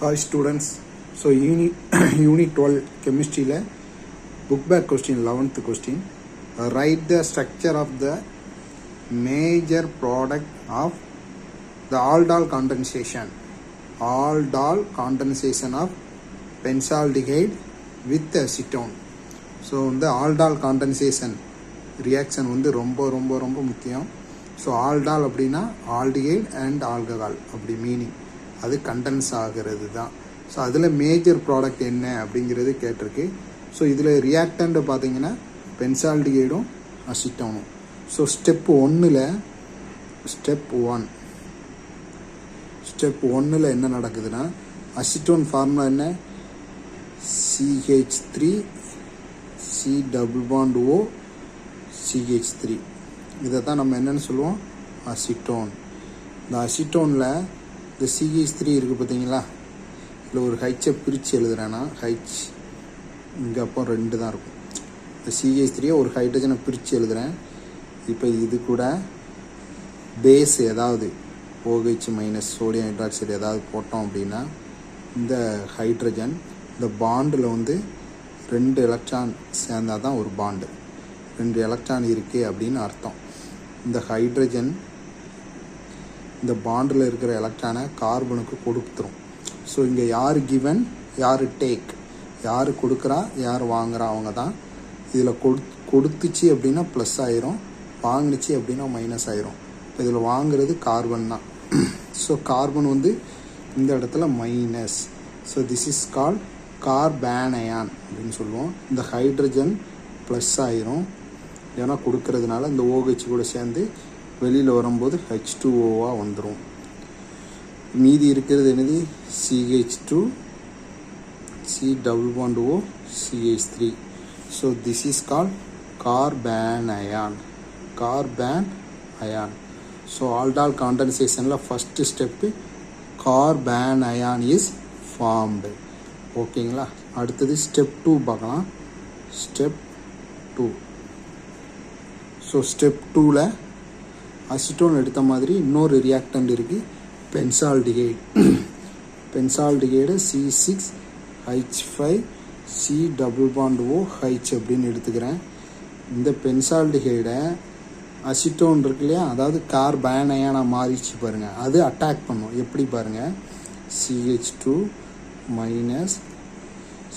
Hi students, so unit 12 chemistry la book back question 11th question, write the structure of the major product of the aldol condensation of benzaldehyde with acetone. So இந்த aldol condensation reaction வந்து ரொம்ப முக்கியம். So aldol அப்படின்னா aldehyde and alcohol அப்படி meaning, அது condense ஆகிறது தான். So அதில் மேஜர் ப்ராடக்ட் என்ன அப்படிங்கிறது கேட்டிருக்கு. ஸோ இதில் ரியாக்டன்ட் பார்த்தீங்கன்னா பென்சால்டிகைடும் அசிட்டோனும். ஸோ ஸ்டெப் ஒன்னில் என்ன நடக்குதுன்னா, அசிட்டோன் ஃபார்முலா என்ன, CH3 C double bond O CH3. இதை தான் நம்ம என்னென்னு சொல்லுவோம், அசிட்டோன். இந்த அசிட்டோனில் இந்த CH3 இருக்குது பார்த்தீங்களா, இதில் ஒரு ஹைச்சை பிரித்து எழுதுறேன்னா ஹைச் இங்கே அப்போ 2 தான் இருக்கும். இந்த CH3 ஒரு ஹைட்ரஜனை பிரித்து எழுதுகிறேன். இப்போ இது கூட பேஸ் ஏதாவது OH மைனஸ் சோடியம் ஹைட்ராக்சைடு ஏதாவது போட்டோம் அப்படின்னா இந்த ஹைட்ரஜன் இந்த பாண்டில் வந்து 2 எலக்ட்ரான் சேர்ந்தால் தான் ஒரு பாண்டு, 2 எலக்ட்ரான் இருக்குது அப்படின்னு அர்த்தம். இந்த ஹைட்ரஜன் இந்த பாண்டில் இருக்கிற எலக்ட்ரானை கார்பனுக்கு கொடுத்துரும். ஸோ இங்கே யார் கிவன் யார் டேக், யார் கொடுக்குறா யார் வாங்குறா அவங்க தான். இதில் கொடுத்துச்சு அப்படின்னா ப்ளஸ் ஆயிரும், வாங்கினுச்சு அப்படின்னா மைனஸ் ஆயிரும். இப்போ இதில் வாங்குறது கார்பன் தான். ஸோ கார்பன் வந்து இந்த இடத்துல minus. So this is called carbanion அப்படின்னு சொல்லுவோம். இந்த ஹைட்ரஜன் ப்ளஸ் ஆயிரும், ஏன்னா கொடுக்கறதுனால இந்த OH கூட சேர்ந்து வெளியில் வரும்போது H2Oவாக வந்துடும். மீதி இருக்கிறது என்னது, CH2 C double bond O CH3. So this is called carbanion. So aldol காண்டன்சேஷனில் first step carbanion is formed. ஓகேங்களா, அடுத்தது ஸ்டெப் 2 பார்க்கலாம். ஸ்டெப் 2. ஸோ ஸ்டெப் 2ல் அசிட்டோன் எடுத்த மாதிரி இன்னொரு ரியாக்டன்ட் இருக்குது, benzaldehyde C6H5 C double bond O H அப்படின்னு எடுத்துக்கிறேன். இந்த பென்சால்டிகைடை அசிட்டோன் இருக்கு இல்லையா, அதாவது கார்பேனயானா மாறிச்சு பாருங்கள், அது அட்டாக் பண்ணும். எப்படி பாருங்கள், CH2 minus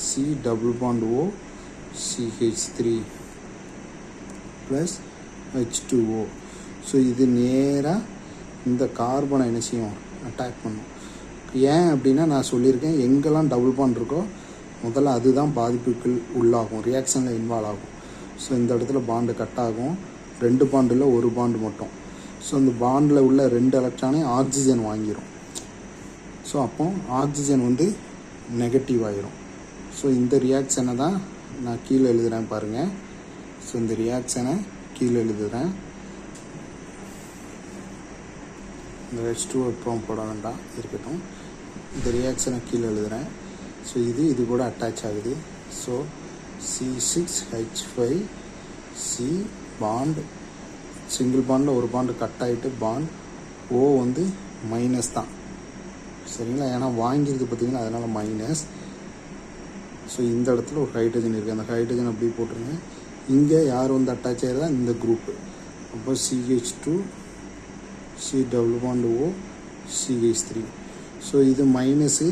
C double bond O CH3 plus H2O. So இது நேராக இந்த கார்பனை என்ன செய்யும், அட்டாக் பண்ணும். ஏன் அப்படின்னா நான் சொல்லியிருக்கேன், எங்கெல்லாம் டபுள் பாண்ட் இருக்கோ முதல்ல அதுதான் பாதிப்புகள் உள்ளாகும், ரியாக்ஷனில் இன்வால்வ் ஆகும். ஸோ இந்த இடத்துல பாண்டு கட் ஆகும், 2 பாண்டில் 1 பாண்டு மட்டும். ஸோ இந்த பாண்டில் உள்ள 2 எலக்ட்ரானை ஆக்சிஜன் வாங்கிடும். ஸோ அப்போ ஆக்சிஜன் வந்து நெகட்டிவ் ஆகிரும். ஸோ இந்த ரியாக்ஷனை தான் நான் கீழே எழுதுகிறேன் பாருங்கள். ஸோ இந்த ரியாக்ஷனை கீழே எழுதுகிறேன். இந்த H2O இப்போ போட வேண்டாம், இருக்கட்டும். இந்த ரியாக்ஷனை கீழே எழுதுகிறேன். ஸோ இது கூட அட்டாச் ஆகுது. So C6H5 C bond single பாண்டில் ஒரு பாண்டு கட் ஆகிட்டு பாண்ட் O வந்து மைனஸ் தான், சரிங்களா, ஏன்னா வாங்கியிருக்கு பார்த்தீங்கன்னா அதனால் மைனஸ். ஸோ இந்த இடத்துல ஒரு ஹைட்ரஜன் இருக்குது, அந்த ஹைட்ரஜன் அப்படி போட்டுருங்க. இங்கே யார் வந்து அட்டாச் ஆகிறதா, இந்த குரூப்பு. அப்போ CH2 C double bond O CH3. So இது மைனஸு,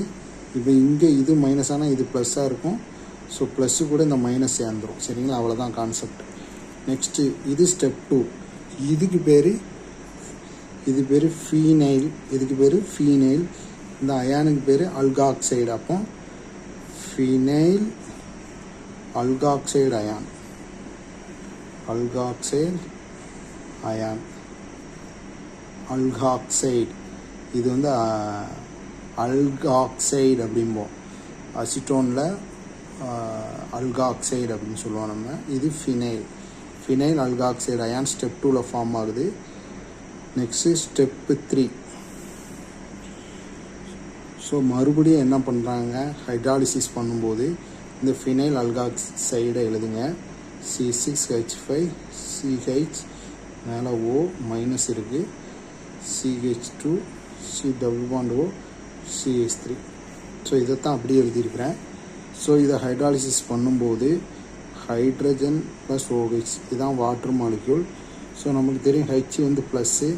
இப்போ இங்கே இது மைனஸ் ஆனால் இது ப்ளஸ்ஸாக இருக்கும். ஸோ ப்ளஸ்ஸு கூட இந்த மைனஸ் சேர்ந்துடும், சரிங்களா, அவ்வளோதான் கான்செப்ட். நெக்ஸ்ட்டு இது ஸ்டெப் 2. இது பேர் ஃபீனைல், இந்த அயானுக்கு பேர் அல்காக்சைடு. அப்போ ஃபீனைல் அல்காக்சைடு அயான், அல்காக்சைடு இது வந்து அல்காக்சைடு அப்படிம்போம். அசிட்டோனில் அல்காக்சைடு அப்படின்னு சொல்லுவோம் நம்ம. இது ஃபினைல் அல்காக்சைடு அயான் ஸ்டெப் 2ல் ஃபார்ம் ஆகுது. Next step 3. ஸோ மறுபடியும் என்ன பண்ணுறாங்க, ஹைட்ராலிசிஸ் பண்ணும்போது இந்த ஃபினைல் அல்காக்சைடை எழுதுங்க. C6H5 CH மேலே O மைனஸ் இருக்குது, CH2 C double bond O CH3. So இதைத்தான் அப்படியே எழுதியிருக்கிறேன். ஸோ இதை ஹைட்ராலிசிஸ் பண்ணும்போது ஹைட்ரஜன் ப்ளஸ் OH இதுதான் வாட்டர் மாலிக்யூல். ஸோ நமக்கு தெரியும் ஹெச் வந்து ப்ளஸ்ஸு,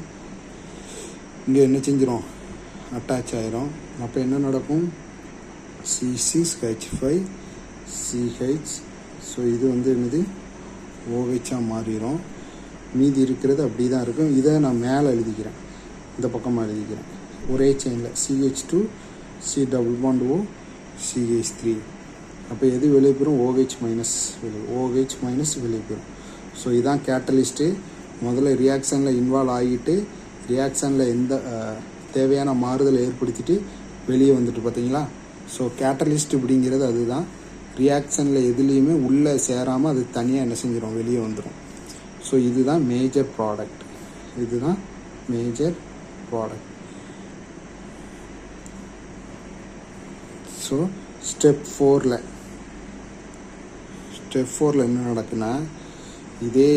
இங்கே என்ன செஞ்சிடும், அட்டாச் ஆயிரும். அப்போ என்ன நடக்கும், C6H5CH. ஸோ இது வந்து என்னது OH மாறிடும். மீதி இருக்கிறது அப்படி தான் இருக்கும். இதை நான் மேலே எழுதிக்கிறேன், இந்த பக்கமாக எழுதிக்கிறேன். ஒரே செயினில் CH2 C double bond O CH3. அப்போ எது வெளியே போயிடும், OH மைனஸ் வெளியே போயிடும். ஸோ இதுதான் கேட்டலிஸ்ட்டு. முதல்ல ரியாக்ஷனில் இன்வால்வ் ஆகிட்டு ரியாக்ஷனில் எந்த தேவையான மாறுதலை ஏற்படுத்திட்டு வெளியே வந்துட்டு பார்த்தீங்களா. ஸோ கேட்டலிஸ்ட் அப்படிங்கிறது அதுதான். ரியாக்ஷனில் எதுலேயுமே உள்ளே சேராமல் அது தனியாக என்ன செஞ்சிடும், வெளியே வந்துடும். ஸோ இதுதான் மேஜர் ப்ராடக்ட். ஸோ ஸ்டெப் 4ல் என்ன நடக்குன்னா, இதை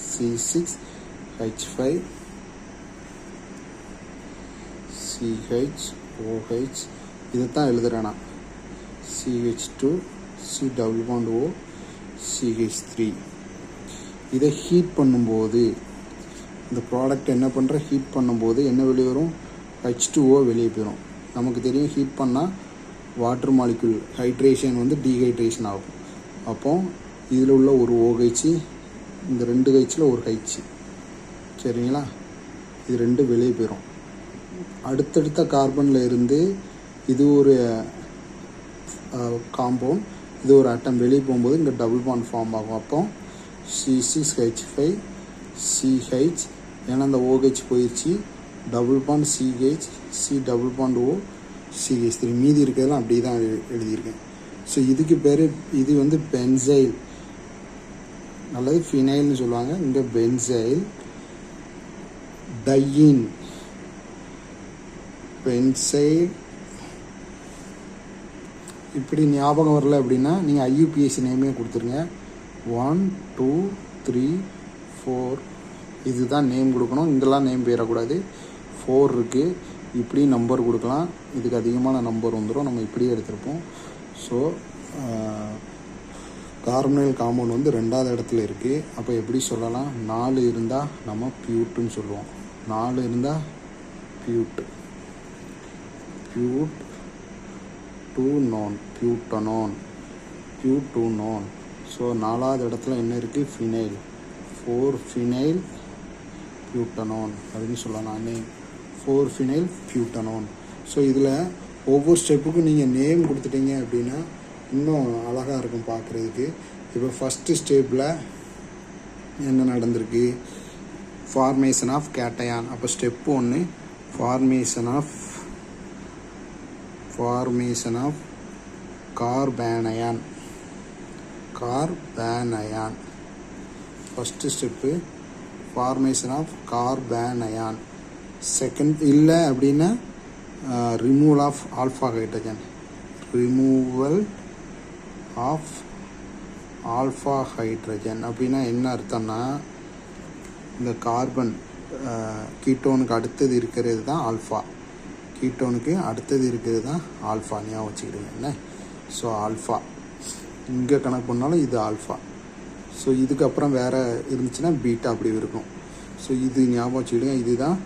C6H5CH இதைத்தான் எழுதுகிறேன் நான். CH2 C double bond O CH3. இதை ஹீட் பண்ணும்போது இந்த ப்ராடக்ட் என்ன பண்ணுற, ஹீட் பண்ணும்போது என்ன வெளியே வரும், H2O வெளியே போயிடும். நமக்கு தெரியும் ஹீட் பண்ணால் வாட்டர் மாலிக்யூல் ஹைட்ரேஷன் வந்து டீஹைட்ரேஷன் ஆகும். அப்போ இதில் உள்ள ஒரு OH, இந்த 2 Hல ஒரு H, சரிங்களா, இது 2 வெளியே போயிடும். அடுத்தடுத்த கார்பனில் இருந்து இது ஒரு காம்பவுண்ட், இது ஒரு அட்டம் வெளியே போகும்போது இங்கே டபுள் பாண்ட் ஃபார்ம் ஆகும். அப்போ C6H5CH, ஏன்னா அந்த OH போயிடுச்சு, double bond CH C double bond O CH3. மீதி இருக்கிறதெல்லாம் அப்படி தான் எழுதியிருக்கேன். ஸோ இதுக்கு பேர், இது வந்து பென்சைல் அல்லது ஃபினைல்னு சொல்லுவாங்க. இங்கே பென்சைல் டையின், பென்சைல். இப்படி ஞாபகம் வரல அப்படின்னா நீங்கள் IUPAC நேமே கொடுத்துருங்க. 1 2 3 4 இதுதான் நேம் கொடுக்கணும். இங்கெல்லாம் நேம் போயிடக்கூடாது. 4 இருக்குது, இப்படி நம்பர் கொடுக்கலாம். இதுக்கு அதிகமான நம்பர் வந்துடும், நம்ம இப்படியே எடுத்திருப்போம். ஸோ கார்பனைல் காம்பவுண்ட் வந்து 2வது இடத்துல இருக்குது. அப்போ எப்படி சொல்லலாம், 4 இருந்தால் நம்ம பியூட்டுன்னு சொல்லுவோம். 4 இருந்தால் பியூட் 2 non பியூட்டனோன். ஸோ 4வது இடத்துல என்ன இருக்குது, ஃபினைல். 4 ஃபினைல் பியூட்டனோன் அப்படின்னு சொல்லலாம். 4 ஃபினைல் பியூட்டனோன். ஸோ இதில் ஒவ்வொரு ஸ்டெப்புக்கும் நீங்கள் நேம் கொடுத்துட்டீங்க அப்படின்னா இன்னும் அழகாக இருக்கும் பார்க்குறதுக்கு. இப்போ ஃபஸ்ட்டு ஸ்டெப்பில் என்ன நடந்திருக்கு, ஃபார்மேஷன் ஆஃப் கேட்டயான். அப்போ step 1 formation of carbanion. First step formation of carbanion. Second இல்லை அப்படின்னா ரிமூவல் ஆஃப் ஆல்ஃபா ஹைட்ரஜன். அப்படின்னா என்ன அர்த்தம்னா, இந்த கார்பன் கீட்டோனுக்கு அடுத்தது இருக்கிறது தான் ஆல்ஃபா. ஞாபகம் வச்சுக்கிடுங்க என்ன. ஸோ ஆல்ஃபா இங்கே கணக்கு பண்ணாலும் இது ஆல்ஃபா. ஸோ இதுக்கப்புறம் வேறு இருந்துச்சுன்னா பீட்டா அப்படி இருக்கும். ஸோ இது ஞாபகம் வச்சுக்கிடுங்க, இதுதான்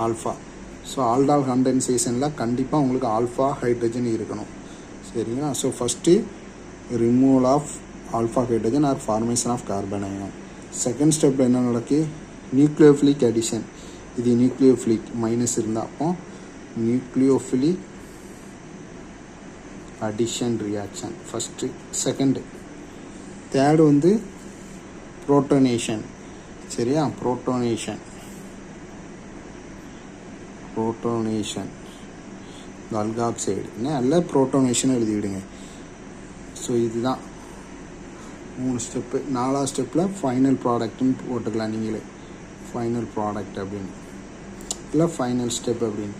ஆல்ஃபா. ஸோ ஆல்டால் கண்டென்சேஷனில் கண்டிப்பாக உங்களுக்கு ஆல்ஃபா ஹைட்ரஜன் இருக்கணும், சரிங்களா. So first removal of alpha hydrogen or formation of carbanion. Second ஸ்டெப்பில் என்ன நடக்கு, நியூக்ளியோஃபிலிக் அடிஷன். இது நியூக்ளியோஃபிலிக் மைனஸ் இருந்தால் அப்போ nucleophilic addition reaction first. Second. Third வந்து புரோட்டோனேஷன், சரியா. புரோட்டோனேஷன் அல்காக்சைடு அல்ல புரோட்டோனேஷன் எழுதிவிடுங்க. ஸோ இதுதான் 3 ஸ்டெப்பு. 4வது ஸ்டெப்பில் ஃபைனல் ப்ராடக்ட்னு போட்டுக்கலாம் நீங்களே, ஃபைனல் ப்ராடக்ட் அப்படின்னு இல்லை ஃபைனல் ஸ்டெப் அப்படின்னு.